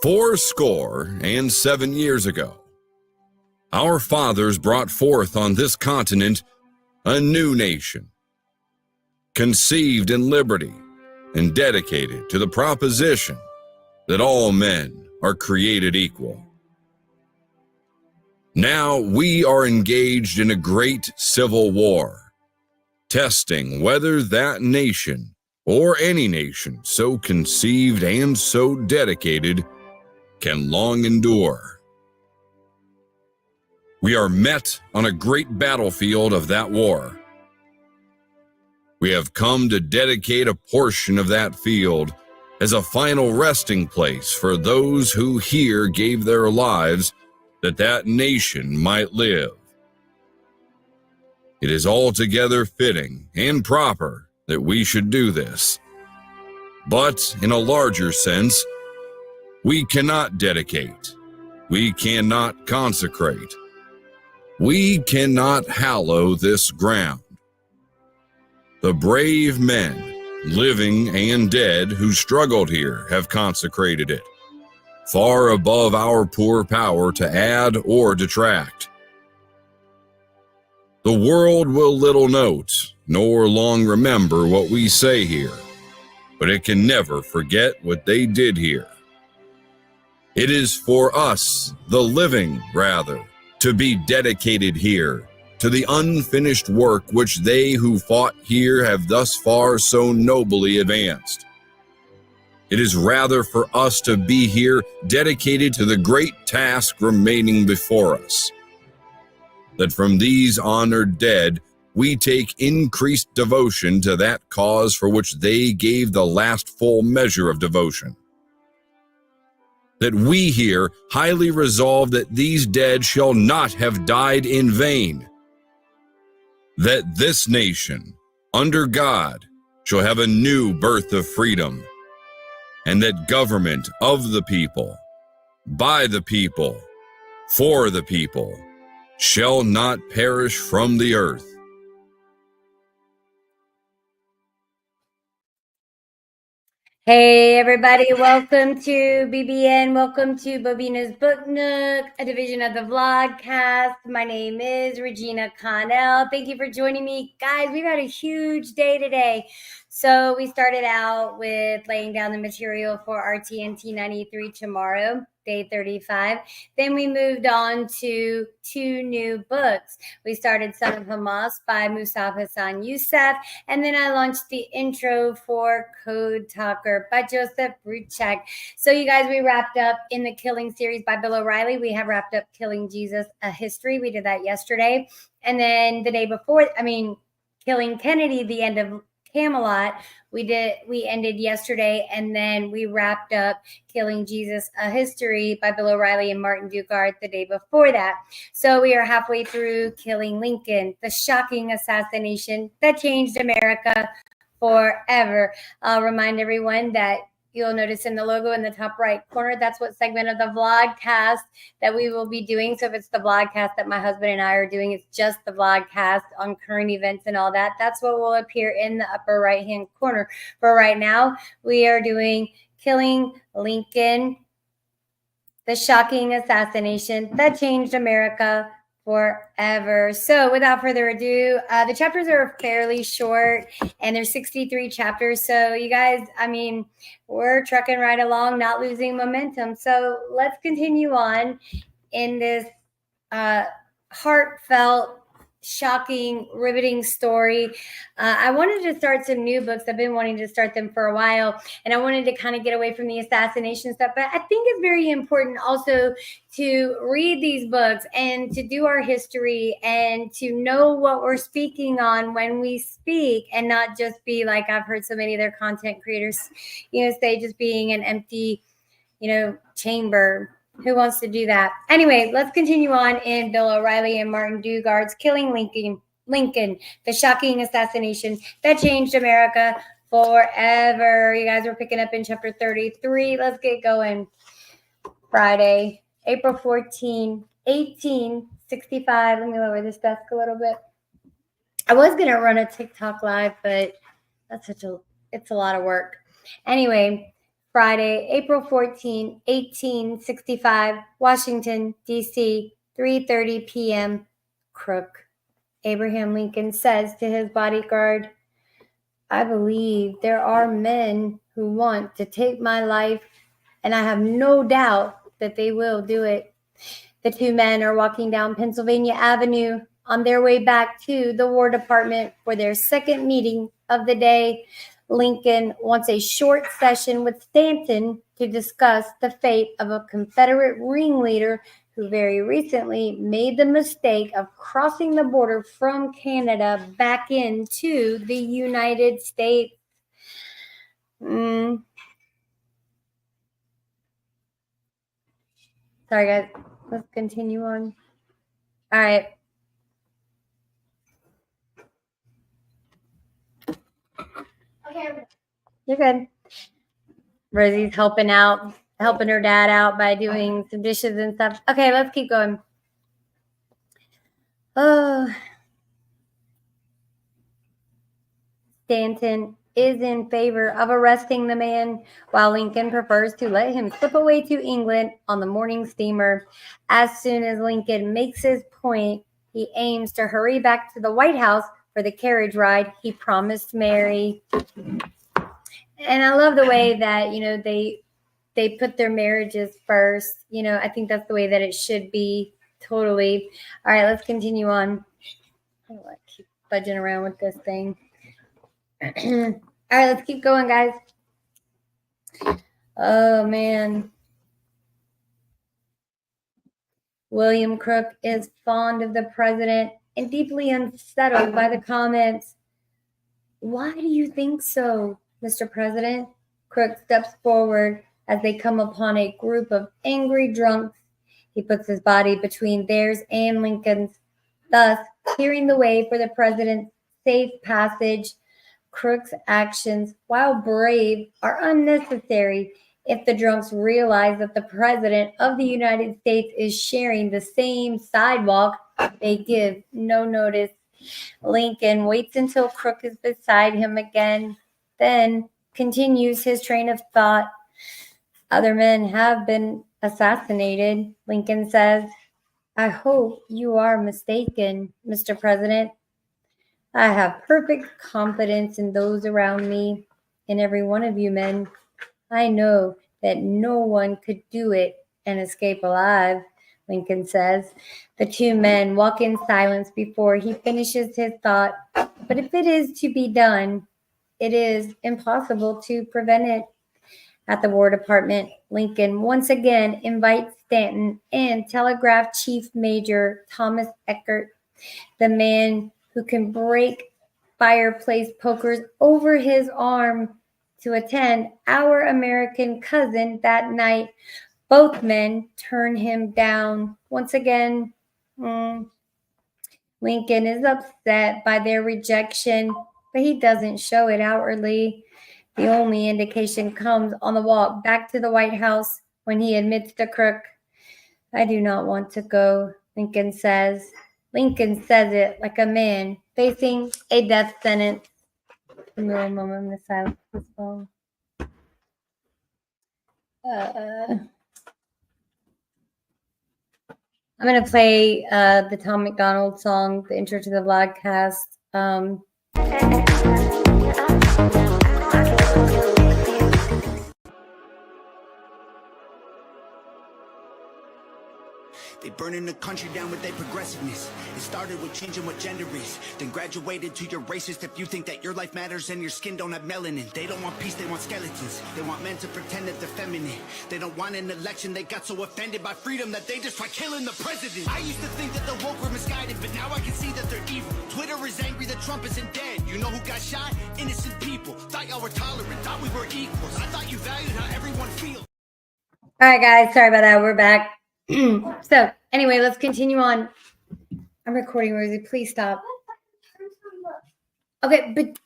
"Fourscore and 7 years ago, our fathers brought forth on this continent a new nation, conceived in liberty and dedicated to the proposition that all men are created equal. Now we are engaged in a great civil war, testing whether that nation or any nation so conceived and so dedicated can long endure. We are met on a great battlefield of that war. We have come to dedicate a portion of that field as a final resting place for those who here gave their lives that that nation might live. It is altogether fitting and proper that we should do this. But in a larger sense, we cannot dedicate, we cannot consecrate, we cannot hallow this ground. The brave men, living and dead, who struggled here have consecrated it, far above our poor power to add or detract. The world will little note, nor long remember what we say here, but it can never forget what they did here. It is for us, the living, rather, to be dedicated here to the unfinished work which they who fought here have thus far so nobly advanced. It is rather for us to be here dedicated to the great task remaining before us, that from these honored dead we take increased devotion to that cause for which they gave the last full measure of devotion. That we here highly resolve that these dead shall not have died in vain. That this nation, under God, shall have a new birth of freedom, and that government of the people, by the people, for the people, shall not perish from the earth. Hey everybody, welcome to BBN, welcome to Bobina's Book Nook, a division of the Vlogcast. My name is Regina Connell. Thank you for joining me. Guys, we've had a huge day today. So we started out with laying down the material for our TNT 93 tomorrow, day 35. Then we moved on to 2 new books. We started Son of Hamas by Musab Hassan Youssef, and then I launched the intro for Code Talker by Joseph Bruchek. So you guys, we wrapped up in the Killing series by Bill O'Reilly. We have wrapped up Killing Jesus, A History. We did that yesterday. And then the day before, Killing Kennedy, the end of Camelot, we ended yesterday, and then we wrapped up Killing Jesus, A History by Bill O'Reilly and Martin Dugard the day before that. So we are halfway through Killing Lincoln, the shocking assassination that changed America forever. I'll remind everyone that you'll notice in the logo in the top right corner, that's what segment of the vlogcast that we will be doing. So if it's the vlogcast that my husband and I are doing, it's just the vlogcast on current events and all that. That's what will appear in the upper right-hand corner. For right now, we are doing Killing Lincoln, the shocking assassination that changed America forever. So without further ado, the chapters are fairly short, and there's 63 chapters. So you guys, we're trucking right along, not losing momentum. So let's continue on in this heartfelt, shocking, riveting story. I wanted to start some new books. I've been wanting to start them for a while, and I wanted to kind of get away from the assassination stuff. But I think it's very important also to read these books and to do our history and to know what we're speaking on when we speak, and not just be like I've heard so many of their content creators, say just being an empty, chamber. Who wants to do that? Anyway, let's continue on in Bill O'Reilly and Martin Dugard's Killing Lincoln, the shocking assassination that changed America forever. You guys are picking up in chapter 33. Let's get going. Friday, April 14, 1865. Let me lower this desk a little bit. I was going to run a TikTok live, but that's such a it's a lot of work. Anyway, Friday, April 14, 1865, Washington, D.C., 3:30 p.m., Crook. Abraham Lincoln says to his bodyguard, I believe there are men who want to take my life, and I have no doubt that they will do it. The two men are walking down Pennsylvania Avenue on their way back to the War Department for their second meeting of the day. Lincoln wants a short session with Stanton to discuss the fate of a Confederate ringleader who very recently made the mistake of crossing the border from Canada back into the United States. Sorry, guys. Let's continue on. All right. Okay. You're good. Rosie's helping her dad out by doing some dishes and stuff. Okay, let's keep going. Oh, Stanton is in favor of arresting the man, while Lincoln prefers to let him slip away to England on the morning steamer. As soon as Lincoln makes his point, he aims to hurry back to the White House for the carriage ride he promised Mary. And I love the way that, they put their marriages first. I think that's the way that it should be. Totally. All right, let's continue on. I don't want to keep fudging around with this thing. All right, let's keep going, guys. Oh, man. William Crook is fond of the president and deeply unsettled by the comments. Why do you think so, Mr. President? Crook steps forward as they come upon a group of angry drunks. He puts his body between theirs and Lincoln's, thus clearing the way for the president's safe passage. Crook's actions, while brave, are unnecessary if the drunks realize that the president of the United States is sharing the same sidewalk. They give no notice. Lincoln waits until Crook is beside him again, then continues his train of thought. Other men have been assassinated, Lincoln says. I hope you are mistaken, Mr. President. I have perfect confidence in those around me, in every one of you men. I know that no one could do it and escape alive, Lincoln says. The two men walk in silence before he finishes his thought. But if it is to be done, it is impossible to prevent it. At the War Department, Lincoln once again invites Stanton and Telegraph Chief Major Thomas Eckert, the man who can break fireplace pokers over his arm, to attend our American cousin that night. Both men turn him down. Once again, Lincoln is upset by their rejection, but he doesn't show it outwardly. The only indication comes on the walk back to the White House when he admits to Crook. I do not want to go, Lincoln says. Lincoln says it like a man facing a death sentence. Give me one moment, I'm going to silence this phone. I'm going to play the Tom McDonald song, the intro to the vlogcast. They burning the country down with their progressiveness. It started with changing what gender is, then graduated to your racist if you think that your life matters and your skin don't have melanin. They don't want peace, they want skeletons. They want men to pretend that they're feminine. They don't want an election, they got so offended by freedom that they just try killing the president. I used to think that the woke were misguided, but now I can see that they're evil. Twitter is angry that Trump isn't dead. You know who got shot? Innocent people. Thought y'all were tolerant, thought we were equals. I thought you valued how everyone feels. All right, guys, sorry about that. We're back. So anyway, let's continue on. I'm recording, Rosie. Please stop. Okay, but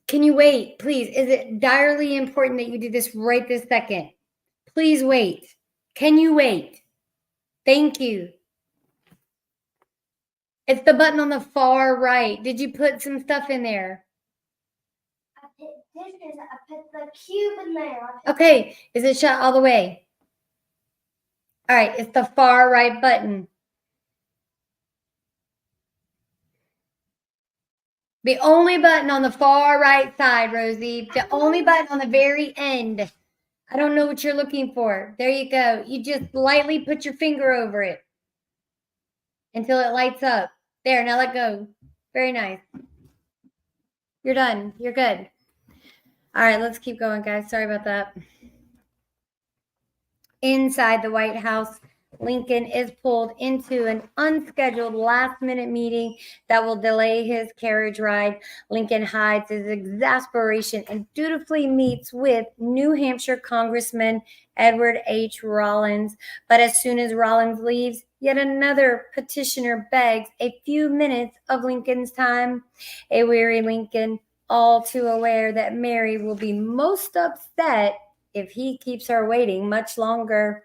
can you wait, please? Is it direly important that you do this right this second? Please wait. Can you wait? Thank you. It's the button on the far right. Did you put some stuff in there? Dishes, I put the cube in there. Okay, is it shut all the way? All right, it's the far right button. The only button on the far right side, Rosie. The only button on the very end. I don't know what you're looking for. There you go. You just lightly put your finger over it until it lights up. There, now let go. Very nice. You're done. You're good. All right, let's keep going, guys. Sorry about that. Inside the White House, Lincoln is pulled into an unscheduled last-minute meeting that will delay his carriage ride. Lincoln hides his exasperation and dutifully meets with New Hampshire Congressman Edward H. Rollins. But as soon as Rollins leaves, yet another petitioner begs a few minutes of Lincoln's time. A weary Lincoln, all too aware that Mary will be most upset if he keeps her waiting much longer,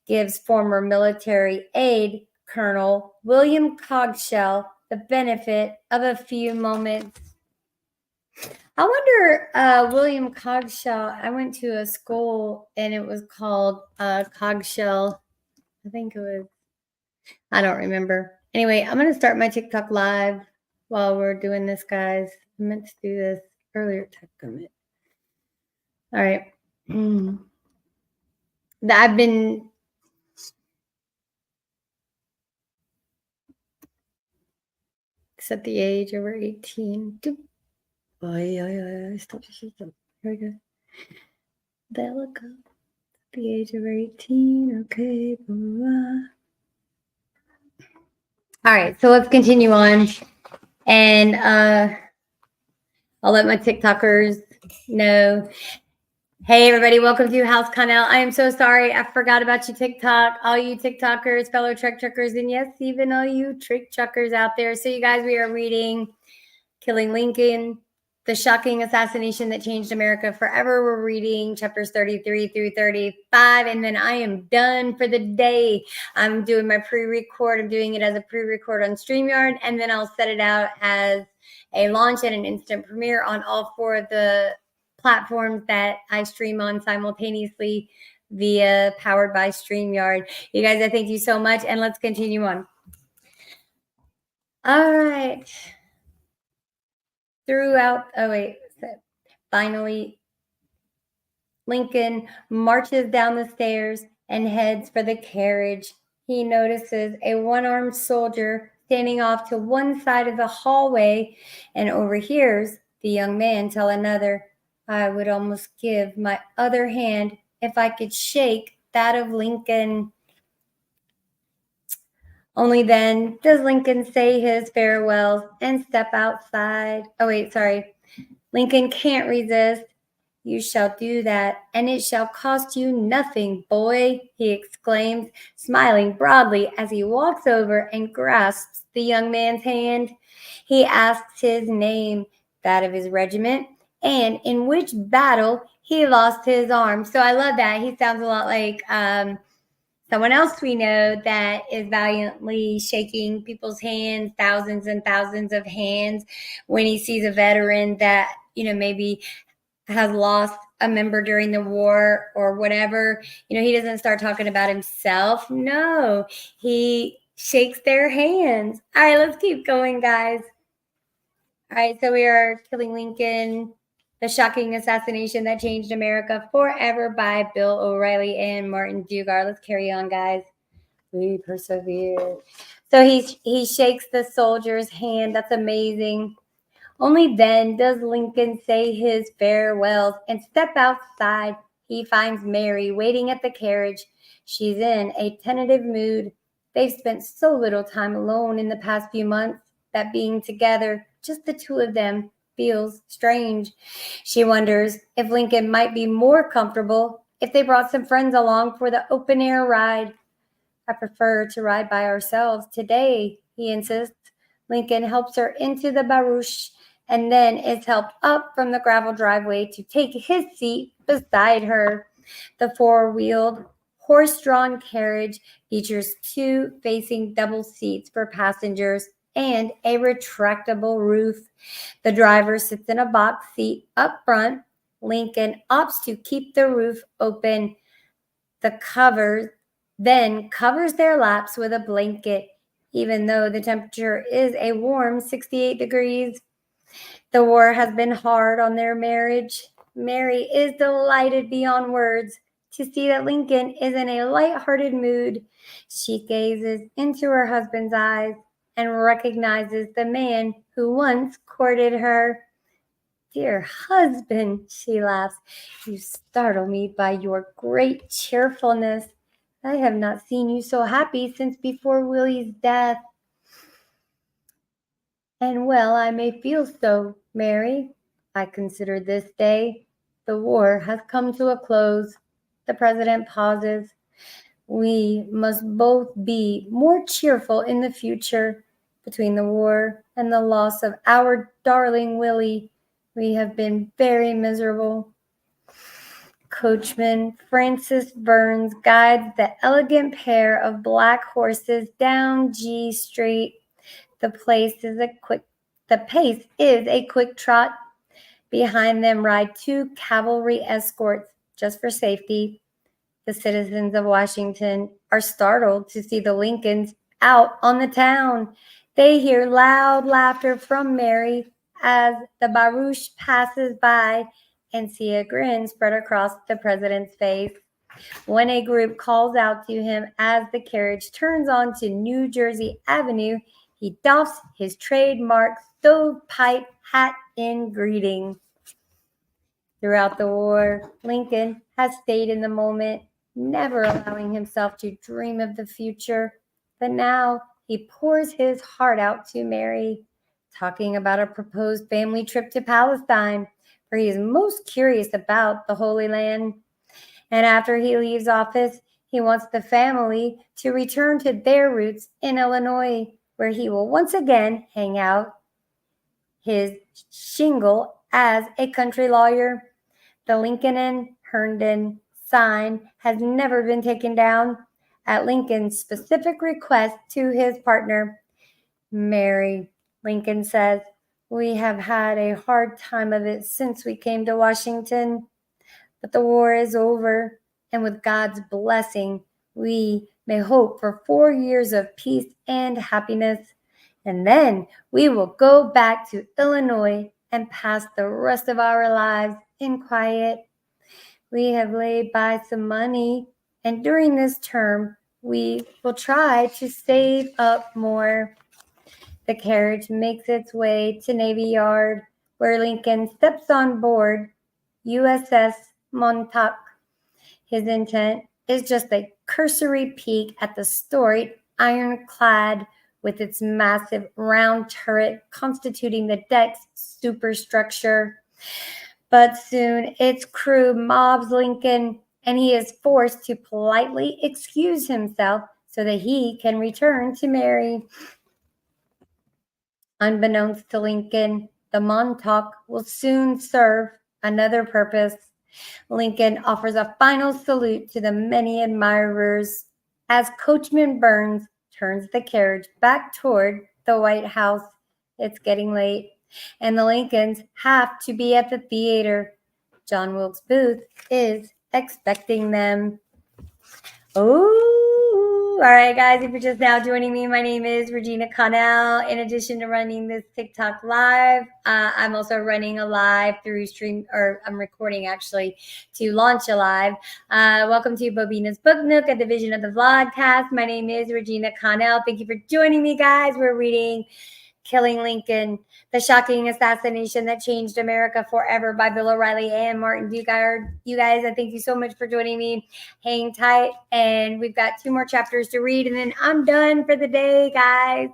gives former military aide Colonel William Cogshell the benefit of a few moments. I wonder, William Cogshell, I went to a school and it was called Cogshell. I think it was, I don't remember. Anyway, I'm going to start my TikTok live while we're doing this, guys. I meant to do this earlier. All right. I've been set the age over 18. Stop. Here we go. There we go. The age of 18. Okay. All right. So let's continue on. And I'll let my TikTokers know. Hey, everybody. Welcome to House Connell. I am so sorry. I forgot about you, TikTok. All you TikTokers, fellow Trek Truckers, and yes, even all you Trick Truckers out there. So you guys, we are reading Killing Lincoln, The Shocking Assassination That Changed America Forever. We're reading chapters 33 through 35, and then I am done for the day. I'm doing my pre-record. I'm doing it as a pre-record on StreamYard, and then I'll set it out as a launch and an instant premiere on all 4 of the platforms that I stream on simultaneously via powered by StreamYard. You guys, I thank you so much, and let's continue on. All right. Finally, Lincoln marches down the stairs and heads for the carriage. He notices a one-armed soldier standing off to one side of the hallway and overhears the young man tell another, "I would almost give my other hand if I could shake that of Lincoln." Only then does Lincoln say his farewells and step outside. Lincoln can't resist. "You shall do that, and it shall cost you nothing, boy," he exclaims, smiling broadly as he walks over and grasps the young man's hand. He asks his name, that of his regiment, and in which battle he lost his arm. So I love that. He sounds a lot like someone else we know that is valiantly shaking people's hands, thousands and thousands of hands, when he sees a veteran that, maybe has lost a member during the war or whatever. He doesn't start talking about himself. No, he shakes their hands. All right, let's keep going, guys. All right, so we are Killing Lincoln, The Shocking Assassination That Changed America Forever by Bill O'Reilly and Martin Dugard. Let's carry on, guys. We persevere. So he shakes the soldier's hand. That's amazing. Only then does Lincoln say his farewells and step outside. He finds Mary waiting at the carriage. She's in a tentative mood. They've spent so little time alone in the past few months that being together, just the two of them, feels strange. She wonders if Lincoln might be more comfortable if they brought some friends along for the open air ride. "I prefer to ride by ourselves today," he insists. Lincoln helps her into the barouche and then is helped up from the gravel driveway to take his seat beside her. The four-wheeled, horse-drawn carriage features 2 facing double seats for passengers and a retractable roof. The driver sits in a box seat up front. Lincoln opts to keep the roof open. Then covers their laps with a blanket, even though the temperature is a warm 68 degrees. The war has been hard on their marriage. Mary is delighted beyond words to see that Lincoln is in a light-hearted mood. She gazes into her husband's eyes and recognizes the man who once courted her. Dear husband, she laughs, you startle me by your great cheerfulness. I have not seen you so happy since before Willie's death. And well, I may feel so, Mary. I consider this day. The war has come to a close. The president pauses. We must both be more cheerful in the future. Between the war and the loss of our darling Willie, we have been very miserable. Coachman Francis Burns guides the elegant pair of black horses down G Street. The pace is a quick trot. Behind them ride two cavalry escorts, just for safety. The citizens of Washington are startled to see the Lincolns out on the town. They hear loud laughter from Mary as the barouche passes by and see a grin spread across the president's face. When a group calls out to him as the carriage turns onto New Jersey Avenue, he doffs his trademark stovepipe hat in greeting. Throughout the war, Lincoln has stayed in the moment, never allowing himself to dream of the future. But now he pours his heart out to Mary, talking about a proposed family trip to Palestine, where he is most curious about the Holy Land. And after he leaves office, he wants the family to return to their roots in Illinois, where he will once again hang out his shingle as a country lawyer. The Lincoln and Herndon sign has never been taken down at Lincoln's specific request to his partner. Mary, Lincoln says, we have had a hard time of it since we came to Washington, but the war is over, and with God's blessing, we may hope for 4 years of peace and happiness, and then we will go back to Illinois and pass the rest of our lives in quiet. We have laid by some money, and during this term, we will try to save up more. The carriage makes its way to Navy Yard, where Lincoln steps on board USS Montauk. His intent is just a cursory peek at the storied ironclad with its massive round turret constituting the deck's superstructure. But soon its crew mobs Lincoln, and he is forced to politely excuse himself so that he can return to Mary. Unbeknownst to Lincoln, the Montauk will soon serve another purpose. Lincoln offers a final salute to the many admirers as Coachman Burns turns the carriage back toward the White House. It's getting late, and the Lincolns have to be at the theater. John Wilkes Booth is expecting them. Oh, all right, guys, if you're just now joining me, my name is Regina Connell. In addition to running this TikTok live, I'm also running a live through stream, or I'm recording actually to launch a live. Welcome to Bobina's Book Nook, a division of the Vlogcast. My name is Regina Connell. Thank you for joining me, guys. We're reading Killing Lincoln, The Shocking Assassination That Changed America Forever by Bill O'Reilly and Martin Dugard. You guys, I thank you so much for joining me. Hang tight, and we've got 2 more chapters to read, and then I'm done for the day, guys.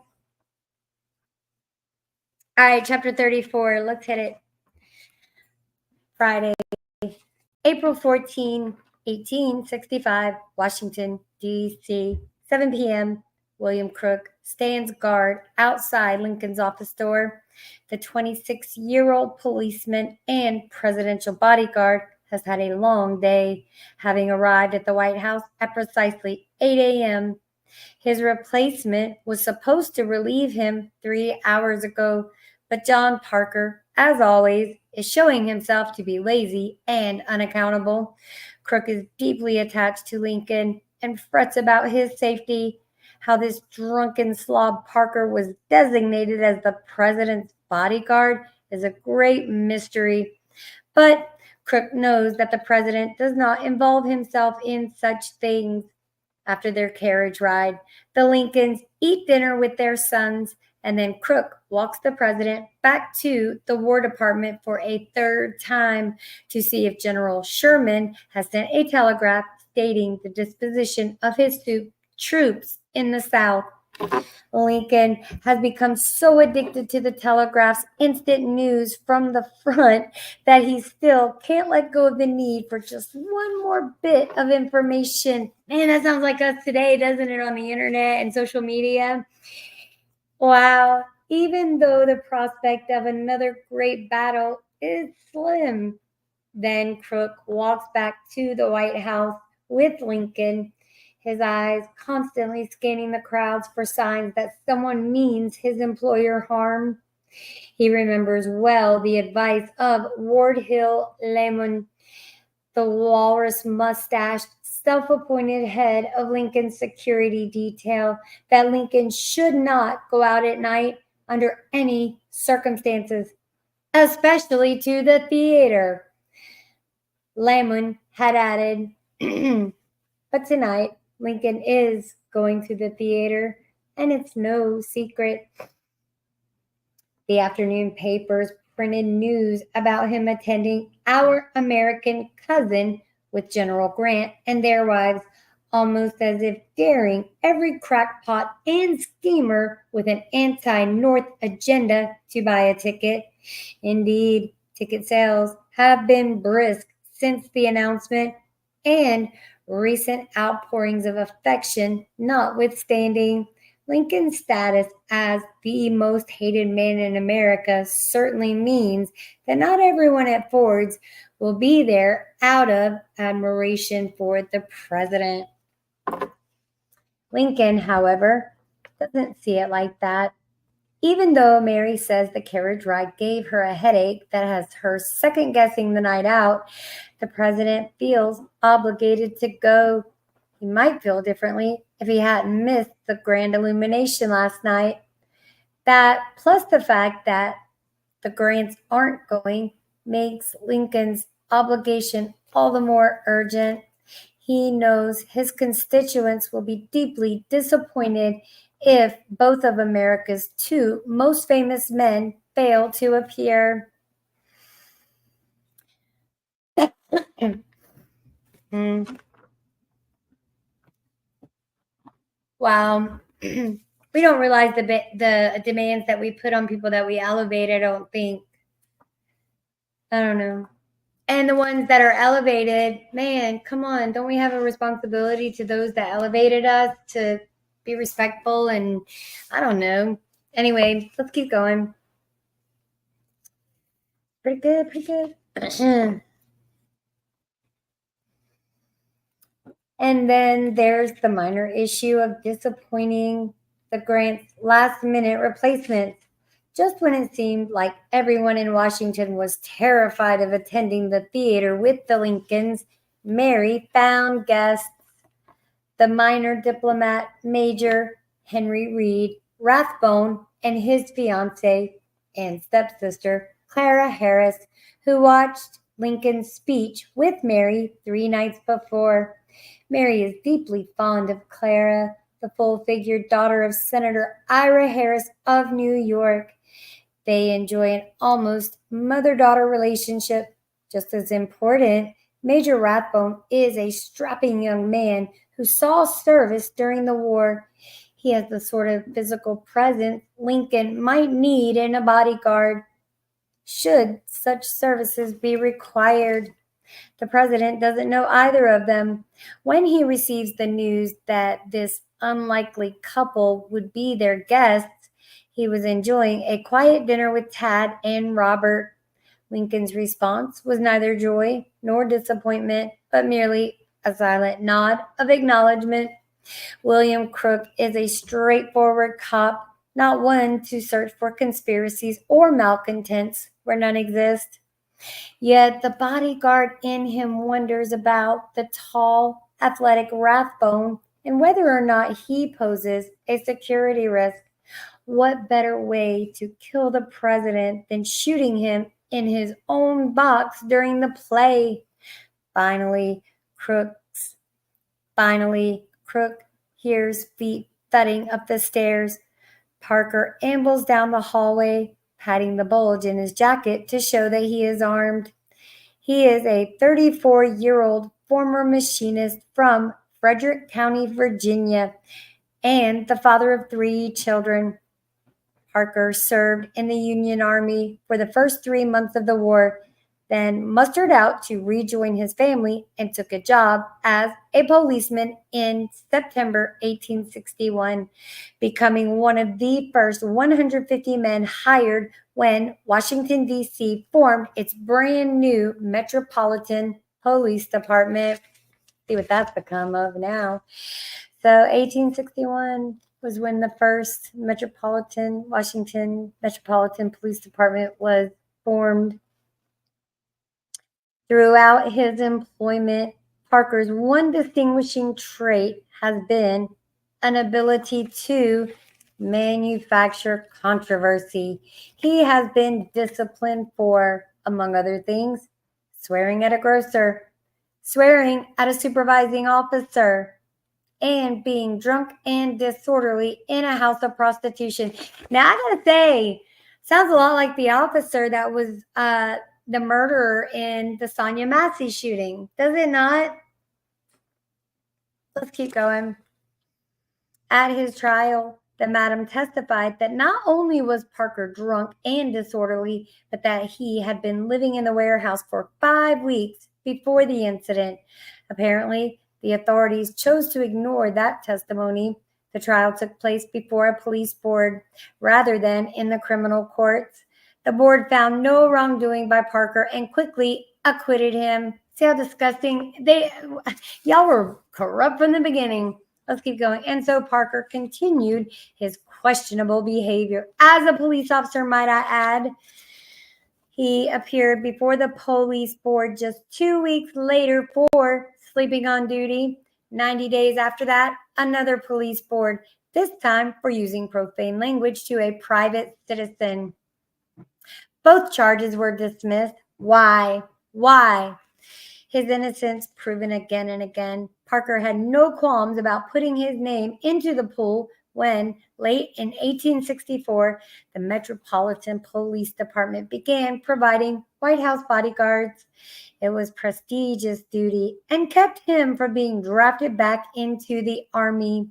All right, chapter 34. Let's hit it. Friday, April 14, 1865, Washington, D.C., 7 p.m. William Crook stands guard outside Lincoln's office door. The 26-year-old policeman and presidential bodyguard has had a long day, having arrived at the White House at precisely 8 a.m. His replacement was supposed to relieve him 3 hours ago, but John Parker, as always, is showing himself to be lazy and unaccountable. Crook is deeply attached to Lincoln and frets about his safety. How this drunken slob Parker was designated as the president's bodyguard is a great mystery. But Crook knows that the president does not involve himself in such things. After their carriage ride, the Lincolns eat dinner with their sons, and then Crook walks the president back to the War Department for a third time to see if General Sherman has sent a telegraph stating the disposition of his troops in the South. Lincoln has become so addicted to the telegraph's instant news from the front that he still can't let go of the need for just one more bit of information. Man, that sounds like us today, doesn't it, on the internet and social media? Wow, even though the prospect of another great battle is slim. Then Crook walks back to the White House with Lincoln, his eyes constantly scanning the crowds for signs that someone means his employer harm. He remembers well the advice of Ward Hill Lemon, the walrus-mustached, self-appointed head of Lincoln's security detail, that Lincoln should not go out at night under any circumstances, especially to the theater. Lemon had added, but tonight Lincoln is going to the theater, and it's no secret. The afternoon papers printed news about him attending Our American Cousin with General Grant and their wives, almost as if daring every crackpot and schemer with an anti-North agenda to buy a ticket. Indeed, ticket sales have been brisk since the announcement, and recent outpourings of affection notwithstanding, Lincoln's status as the most hated man in America certainly means that not everyone at Ford's will be there out of admiration for the president. Lincoln, however, doesn't see it like that. Even though Mary says the carriage ride gave her a headache that has her second-guessing the night out, the president feels obligated to go. He might feel differently if he hadn't missed the grand illumination last night. That, plus the fact that the Grants aren't going, makes Lincoln's obligation all the more urgent. He knows his constituents will be deeply disappointed if both of America's two most famous men fail to appear. Wow. We don't realize the demands that we put on people that we elevate, I don't think. I don't know. And the ones that are elevated, man, come on. Don't we have a responsibility to those that elevated us to be respectful? And I don't know. Anyway, let's keep going. Pretty good, pretty good. And then there's the minor issue of disappointing the Grant's last-minute replacements. Just when it seemed like everyone in Washington was terrified of attending the theater with the Lincolns, Mary found guests. The minor diplomat, Major Henry Reed Rathbone, and his fiancée and stepsister, Clara Harris, who watched Lincoln's speech with Mary 3 nights before. Mary is deeply fond of Clara, the full-figured daughter of Senator Ira Harris of New York. They enjoy an almost mother-daughter relationship. Just as important, Major Rathbone is a strapping young man who saw service during the war. He has the sort of physical presence Lincoln might need in a bodyguard, should such services be required. The president doesn't know either of them. When he receives the news that this unlikely couple would be their guests, he was enjoying a quiet dinner with Tad and Robert. Lincoln's response was neither joy nor disappointment, but merely a silent nod of acknowledgement. William Crook is a straightforward cop, not one to search for conspiracies or malcontents where none exist. Yet the bodyguard in him wonders about the tall, athletic Rathbone and whether or not he poses a security risk. What better way to kill the president than shooting him in his own box during the play? Finally, Crook hears feet thudding up the stairs. Parker ambles down the hallway, patting the bulge in his jacket to show that he is armed. He is a 34-year-old former machinist from Frederick County, Virginia, and the father of 3 children. Parker served in the Union Army for the first 3 months of the war, then mustered out to rejoin his family and took a job as a policeman in September 1861, becoming one of the first 150 men hired when Washington, D.C. formed its brand new Metropolitan Police Department. See what that's become of now. So 1861 was when the first Washington Metropolitan Police Department was formed. Throughout his employment, Parker's one distinguishing trait has been an ability to manufacture controversy. He has been disciplined for, among other things, swearing at a grocer, swearing at a supervising officer, and being drunk and disorderly in a house of prostitution. Now, I gotta say, sounds a lot like the officer that was the murderer in the Sonia Massey shooting. Does it not? Let's keep going. At his trial, the madam testified that not only was Parker drunk and disorderly, but that he had been living in the warehouse for 5 weeks before the incident. Apparently, the authorities chose to ignore that testimony. The trial took place before a police board rather than in the criminal courts. The board found no wrongdoing by Parker and quickly acquitted him. See how disgusting y'all were corrupt from the beginning. Let's keep going. And so Parker continued his questionable behavior as a police officer, might I add. He appeared before the police board just 2 weeks later for sleeping on duty. 90 days after that, another police board, this time for using profane language to a private citizen. Both charges were dismissed. Why? His innocence proven again and again. Parker had no qualms about putting his name into the pool when, late in 1864, the Metropolitan Police Department began providing White House bodyguards. It was prestigious duty and kept him from being drafted back into the Army.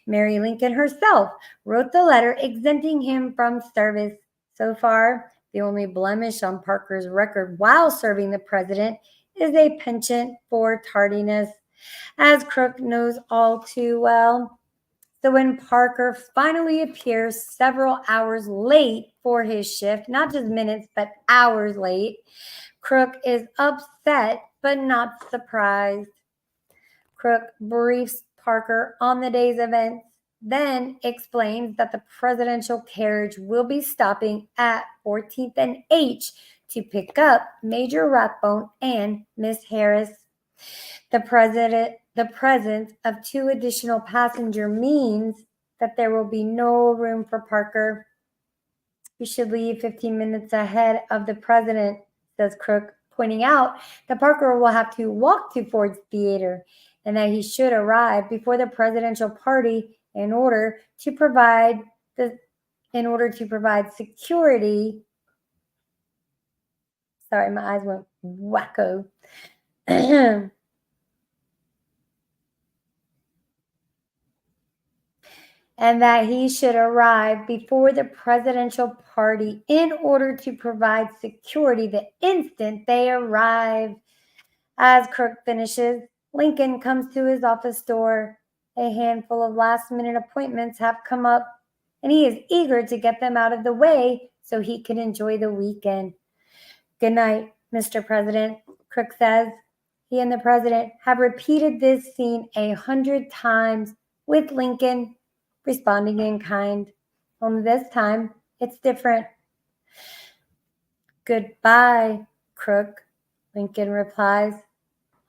Mary Lincoln herself wrote the letter exempting him from service. So far, the only blemish on Parker's record while serving the president is a penchant for tardiness, as Crook knows all too well. So when Parker finally appears several hours late for his shift, not just minutes, but hours late, Crook is upset but not surprised. Crook briefs Parker on the day's events, then explains that the presidential carriage will be stopping at 14th and H to pick up Major Rathbone and Miss Harris. The presence of 2 additional passengers means that there will be no room for Parker. "You should leave 15 minutes ahead of the president," says Crook, pointing out that Parker will have to walk to Ford's Theater and that he should arrive before the presidential party in order to provide security. Sorry, my eyes went wacko. And that he should arrive before the presidential party in order to provide security the instant they arrive. As Crook finishes, Lincoln comes to his office door. A handful of last-minute appointments have come up, and he is eager to get them out of the way so he can enjoy the weekend. "Good night, Mr. President," Crook says. He and the president have repeated this scene 100 times, with Lincoln responding in kind. Only this time, it's different. Goodbye, Crook, Lincoln replies.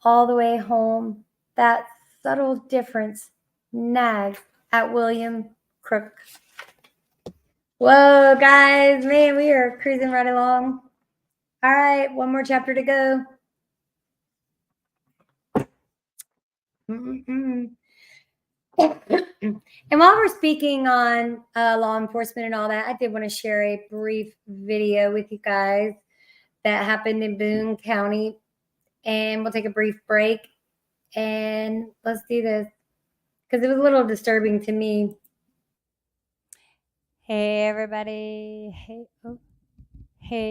All the way home, that subtle difference nags at William Crook. Whoa, guys, man, we are cruising right along. All right, one more chapter to go. And while we're speaking on law enforcement and all that, I did want to share a brief video with you guys that happened in Boone County. And we'll take a brief break and let's do this because it was a little disturbing to me. Hey, everybody. Hey,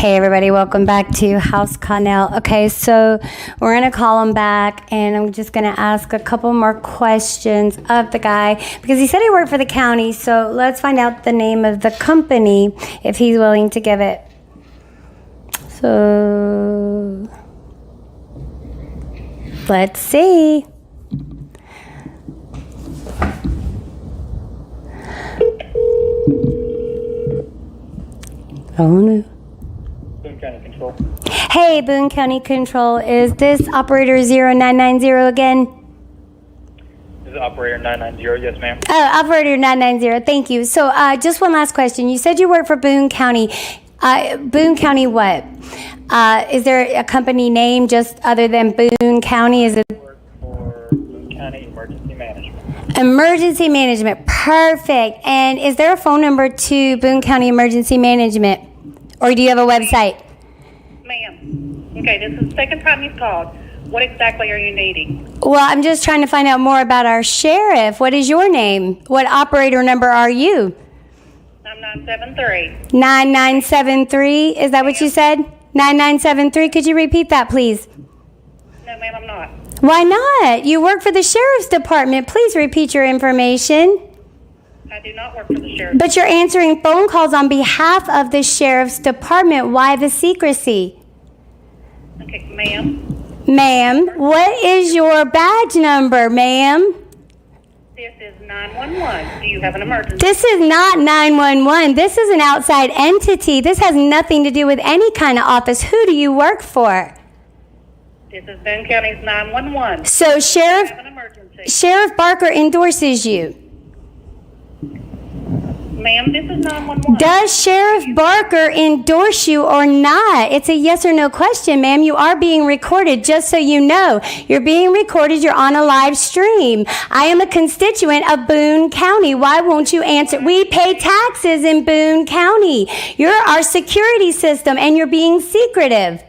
everybody. Welcome back to House Connell. Okay, so we're going to call him back, and I'm just going to ask a couple more questions of the guy because he said he worked for the county. So let's find out the name of the company if he's willing to give it. So let's see. Oh no. Boone County Control. Hey, Boone County Control. Is this operator 0990 again? This is operator 990. Yes, ma'am. Oh, operator 990. Thank you. So just one last question. You said you work for Boone County. Boone County what? Is there a company name just other than Boone County? Is it? I work for Boone County Emergency Management. Emergency Management. Perfect. And is there a phone number to Boone County Emergency Management? Or do you have a website? Ma'am. Okay, this is the second time you've called. What exactly are you needing? Well, I'm just trying to find out more about our sheriff. What is your name? What operator number are you? I'm 973. 9973. Is that what you said? 9973. Could you repeat that, please? No, ma'am, I'm not. Why not? You work for the sheriff's department. Please repeat your information. I do not work for the sheriff. But you're answering phone calls on behalf of the sheriff's department. Why the secrecy? Okay, ma'am. Ma'am, what is your badge number, ma'am? This is 911. Do you have an emergency? This is not 911. This is an outside entity. This has nothing to do with any kind of office. Who do you work for? This is Boone County's 911. So Do you have an emergency? Sheriff Barker endorses you. Ma'am, this is 911. Does Sheriff Barker endorse you or not? It's a yes or no question, ma'am. You are being recorded, just so you know. You're being recorded. You're on a live stream. I am a constituent of Boone County. Why won't you answer? We pay taxes in Boone County. You're our security system, and you're being secretive.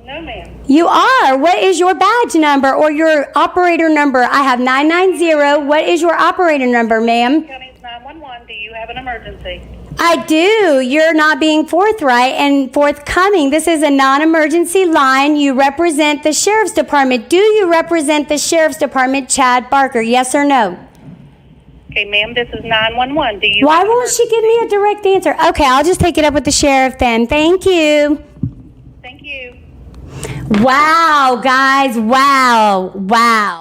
No, ma'am. You are. What is your badge number or your operator number? I have 990. What is your operator number, ma'am? Boone County's 911. Do you have an emergency? I do. You're not being forthright and forthcoming. This is a non-emergency line. You represent the sheriff's department. Do you represent the sheriff's department, Chad Barker? Yes or no? Okay, ma'am, this is 911. Do you? Why won't she give me a direct answer? Okay, I'll just take it up with the sheriff then. Thank you. Thank you. Wow, guys. Wow. Wow.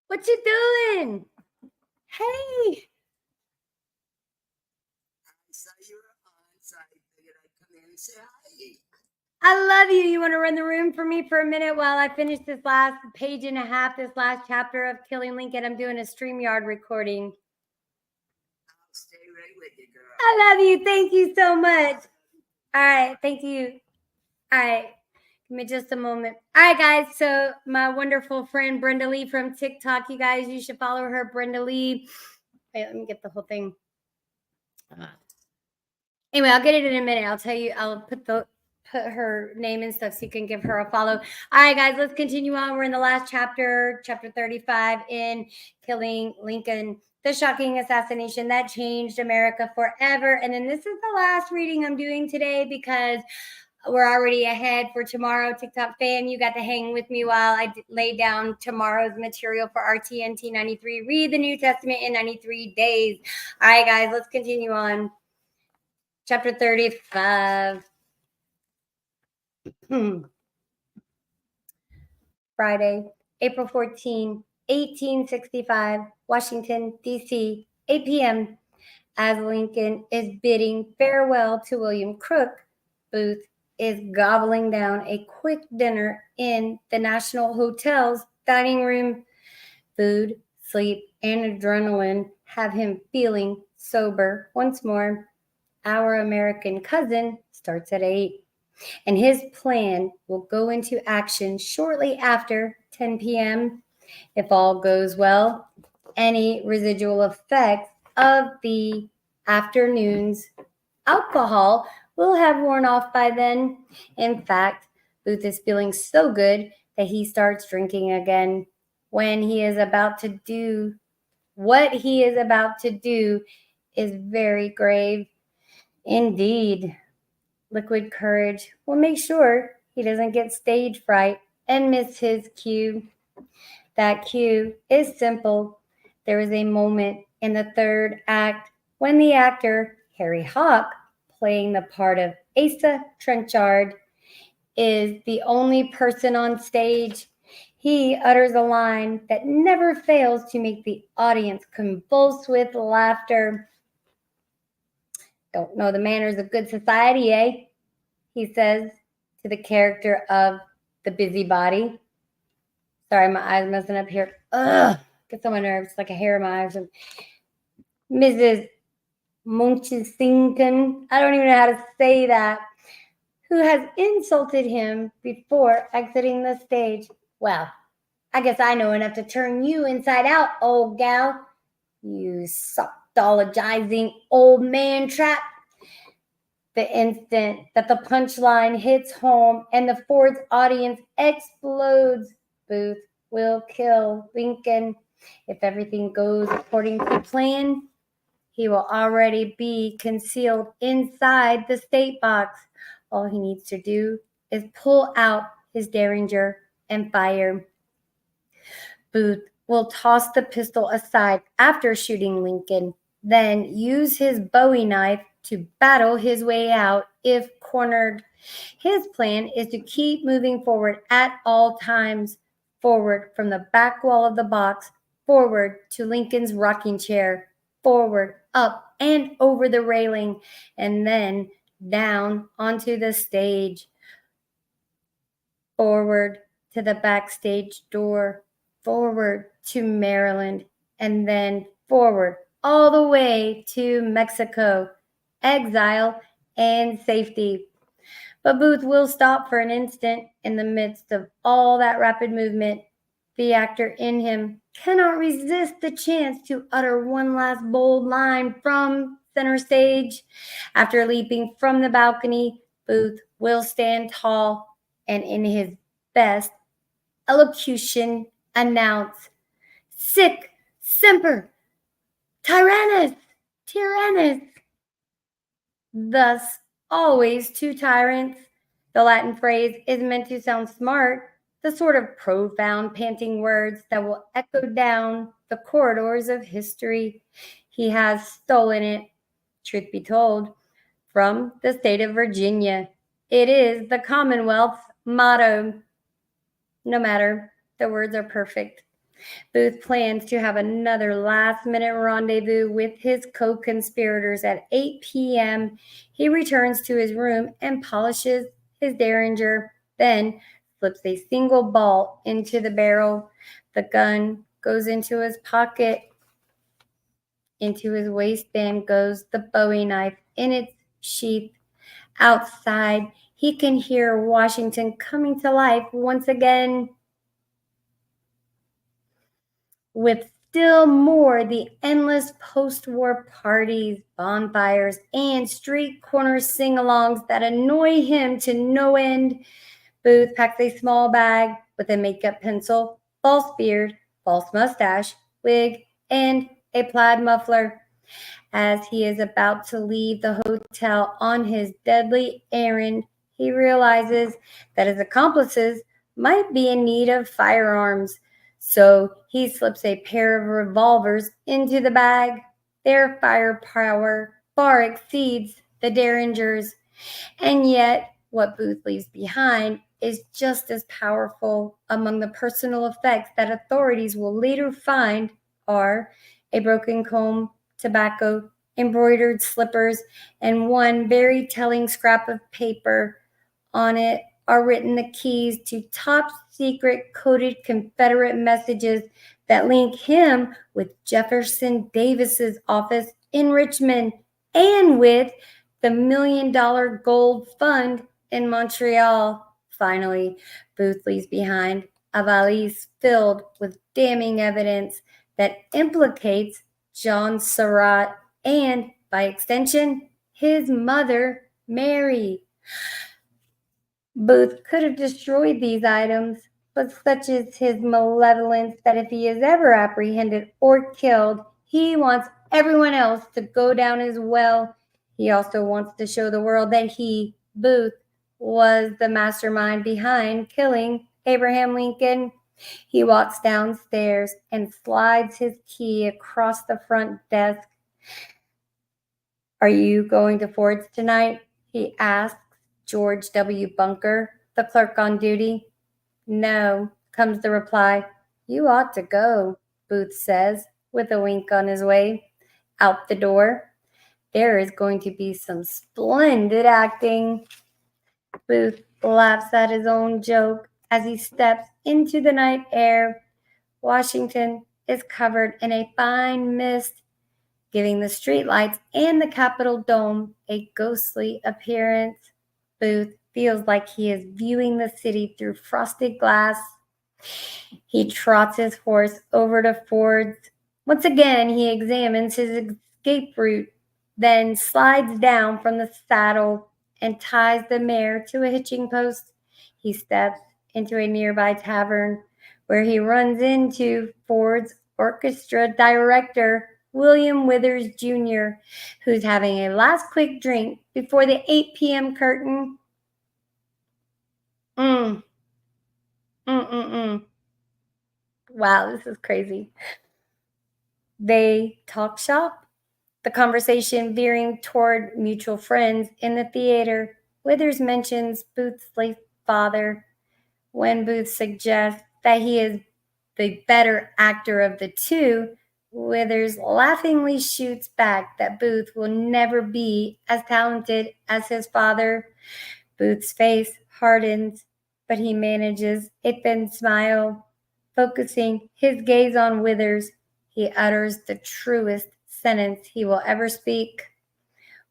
What you doing? Hey. I saw you were on, so I figured I'd come in and say hi. I love you. You want to run the room for me for a minute while I finish this last page and a half, this last chapter of Killing Lincoln? I'm doing a StreamYard recording. I'll stay right with you, girl. I love you. Thank you so much. All right. Thank you. All right. Give me just a moment. All right, guys. So my wonderful friend Brenda Lee from TikTok, you guys, you should follow her, Brenda Lee. Wait, let me get the whole thing. Anyway, I'll get it in a minute. I'll tell you. I'll put her name and stuff so you can give her a follow. All right, guys, let's continue on. We're in the last chapter, chapter 35 in Killing Lincoln, the shocking assassination that changed America forever. And then this is the last reading I'm doing today because we're already ahead for tomorrow. TikTok fam, you got to hang with me while I lay down tomorrow's material for our TNT 93. Read the New Testament in 93 days. All right, guys, let's continue on. Chapter 35. Friday, April 14, 1865, Washington, D.C., 8 p.m. As Lincoln is bidding farewell to William Crook, Booth is gobbling down a quick dinner in the National Hotel's dining room. Food, sleep, and adrenaline have him feeling sober once more. Our American cousin starts at 8, and his plan will go into action shortly after 10 p.m. If all goes well, any residual effects of the afternoon's alcohol will have worn off by then. In fact, Booth is feeling so good that he starts drinking again. What he is about to do is very grave indeed. Liquid courage will make sure he doesn't get stage fright and miss his cue. That cue is simple. There is a moment in the third act when the actor, Harry Hawk, playing the part of Asa Trenchard, is the only person on stage. He utters a line that never fails to make the audience convulse with laughter. Don't know the manners of good society, eh? He says to the character of the busybody. Sorry, my eyes messing up here. Ugh, gets on my nerves, like a hair in my eyes. Mrs. Munchausen, I don't even know how to say that, who has insulted him before exiting the stage. Well, I guess I know enough to turn you inside out, old gal. You softologizing old man trap. The instant that the punchline hits home and the Ford's audience explodes, Booth will kill Lincoln. If everything goes according to plan, he will already be concealed inside the state box. All he needs to do is pull out his Derringer and fire. Booth will toss the pistol aside after shooting Lincoln, then use his Bowie knife to battle his way out if cornered. His plan is to keep moving forward at all times, forward from the back wall of the box, forward to Lincoln's rocking chair, forward, up, and over the railing, and then down onto the stage, forward to the backstage door, forward to Maryland, and then forward all the way to Mexico, exile and safety. But Booth will stop for an instant in the midst of all that rapid movement. The actor in him cannot resist the chance to utter one last bold line from center stage. After leaping from the balcony, Booth will stand tall and in his best elocution announce, "Sic semper tyrannis, tyrannus." Thus, always two tyrants. The Latin phrase is meant to sound smart, the sort of profound, panting words that will echo down the corridors of history. He has stolen it, truth be told, from the state of Virginia. It is the Commonwealth's motto. No matter, the words are perfect. Booth plans to have another last-minute rendezvous with his co-conspirators at 8 p.m. He returns to his room and polishes his Derringer, then slips a single ball into the barrel. The gun goes into his pocket. Into his waistband goes the Bowie knife in its sheath. Outside, he can hear Washington coming to life once again. With still more the endless post-war parties, bonfires, and street corner sing-alongs that annoy him to no end, Booth packs a small bag with a makeup pencil, false beard, false mustache, wig, and a plaid muffler. As he is about to leave the hotel on his deadly errand, he realizes that his accomplices might be in need of firearms. So he slips a pair of revolvers into the bag. Their firepower far exceeds the Derringers. And yet, what Booth leaves behind is just as powerful. Among the personal effects that authorities will later find are a broken comb, tobacco, embroidered slippers, and one very telling scrap of paper. On it are written the keys to top secret coded Confederate messages that link him with Jefferson Davis's office in Richmond and with the $1 million gold fund in Montreal. Finally, Booth leaves behind a valise filled with damning evidence that implicates John Surratt and, by extension, his mother, Mary. Booth could have destroyed these items, but such is his malevolence that if he is ever apprehended or killed, he wants everyone else to go down as well. He also wants to show the world that he, Booth, was the mastermind behind killing Abraham Lincoln. He walks downstairs and slides his key across the front desk. "Are you going to Ford's tonight?" he asks George W. Bunker, the clerk on duty. "No," comes the reply. "You ought to go," Booth says, with a wink on his way out the door. "There is going to be some splendid acting." Booth laughs at his own joke as he steps into the night air. Washington is covered in a fine mist, giving the streetlights and the Capitol dome a ghostly appearance. Booth feels like he is viewing the city through frosted glass. He trots his horse over to Ford's. Once again, he examines his escape route, then slides down from the saddle and ties the mare to a hitching post. He steps into a nearby tavern where he runs into Ford's orchestra director, William Withers Jr., who's having a last quick drink before the 8 p.m. curtain. Wow, this is crazy. They talk shop, the conversation veering toward mutual friends in the theater. Withers mentions Booth's late father. When Booth suggests that he is the better actor of the two, Withers laughingly shoots back that Booth will never be as talented as his father. Booth's face hardens, but he manages a thin smile. Focusing his gaze on Withers, he utters the truest sentence he will ever speak.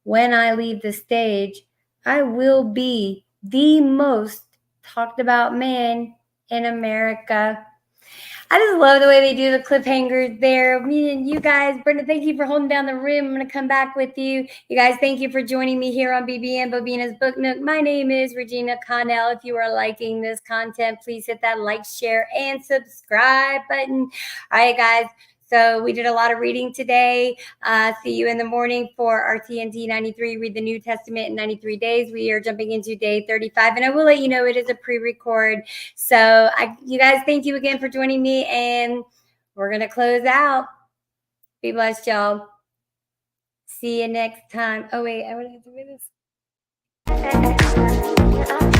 "When I leave the stage, I will be the most talked about man in America." I just love the way they do the cliffhangers there. Me and you guys, Brenda, thank you for holding down the room. I'm going to come back with you. You guys, thank you for joining me here on BBN Bobina's Book Nook. My name is Regina Connell. If you are liking this content, please hit that like, share, and subscribe button. All right, guys. So we did a lot of reading today. See you in the morning for our TNT 93, Read the New Testament in 93 days. We are jumping into day 35, and I will let you know it is a pre-record. So you guys, thank you again for joining me, and we're going to close out. Be blessed, y'all. See you next time. Oh, wait, I would have to do this.